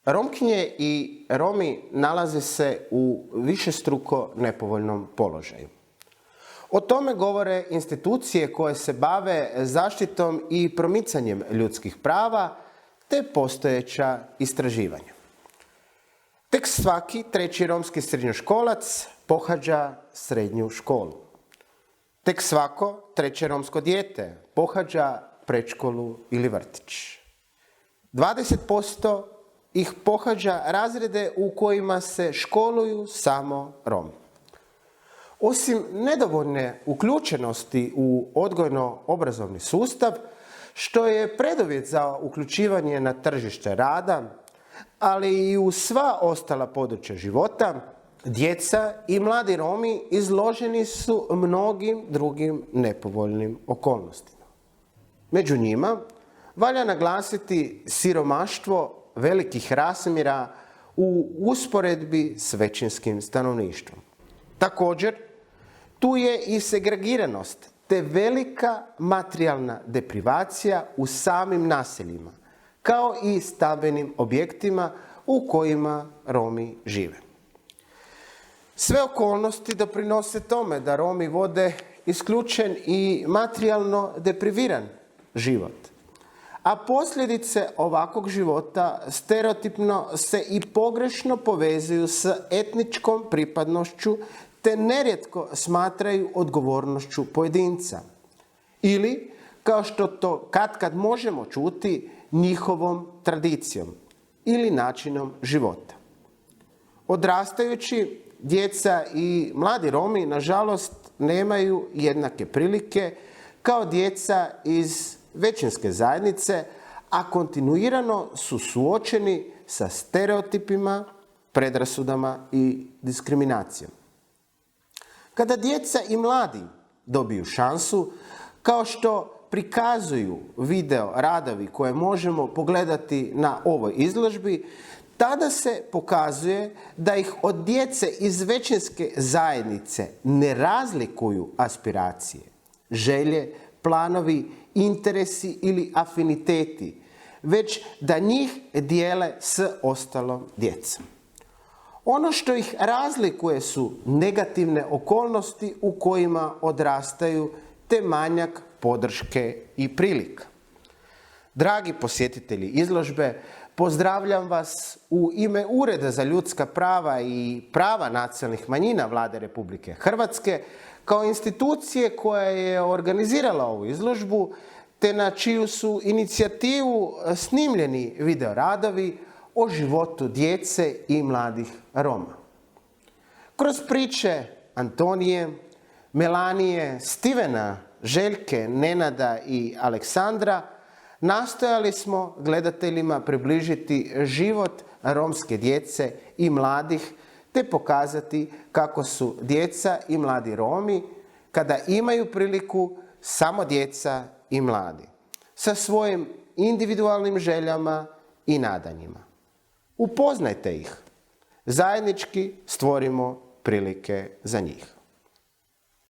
Romkinje i Romi nalaze se u višestruko nepovoljnom položaju. O tome govore institucije koje se bave zaštitom i promicanjem ljudskih prava te postojeća istraživanja. Tek svaki treći romski srednjoškolac pohađa srednju školu. Tek svako treće romsko dijete pohađa predškolu ili vrtić. 20% ih pohađa razrede u kojima se školuju samo Romi. Osim nedovoljne uključenosti u odgojno-obrazovni sustav, što je preduvjet za uključivanje na tržište rada, ali i u sva ostala područja života, djeca i mladi Romi izloženi su mnogim drugim nepovoljnim okolnostima. Među njima valja naglasiti siromaštvo velikih razmjera u usporedbi s većinskim stanovništvom. Također, tu je i segregiranost te velika materijalna deprivacija u samim naseljima, kao i stambenim objektima u kojima Romi žive. Sve okolnosti doprinose tome da Romi vode isključen i materijalno depriviran život. A posljedice ovakvog života stereotipno se i pogrešno povezuju s etničkom pripadnošću te nerijetko smatraju odgovornošću pojedinca. Ili, kao što to katkad možemo čuti, njihovom tradicijom ili načinom života. Odrastajući, djeca i mladi Romi, nažalost, nemaju jednake prilike kao djeca iz većinske zajednice, a kontinuirano su suočeni sa stereotipima, predrasudama i diskriminacijom. Kada djeca i mladi dobiju šansu, kao što prikazuju video radovi koje možemo pogledati na ovoj izložbi, tada se pokazuje da ih od djece iz većinske zajednice ne razlikuju aspiracije, želje, planovi, interesi ili afiniteti, već da njih dijele s ostalom djecom. Ono što ih razlikuje su negativne okolnosti u kojima odrastaju te manjak podrške i prilika. Dragi posjetitelji izložbe, pozdravljam vas u ime Ureda za ljudska prava i prava nacionalnih manjina Vlade Republike Hrvatske kao institucije koja je organizirala ovu izložbu te na čiju su inicijativu snimljeni videoradovi o životu djece i mladih Roma. Kroz priče Antonije, Melanije, Stivena, Željke, Nenada i Aleksandra nastojali smo gledateljima približiti život romske djece i mladih te pokazati kako su djeca i mladi Romi, kada imaju priliku, samo djeca i mladi, sa svojim individualnim željama i nadanjima. Upoznajte ih. Zajednički stvorimo prilike za njih.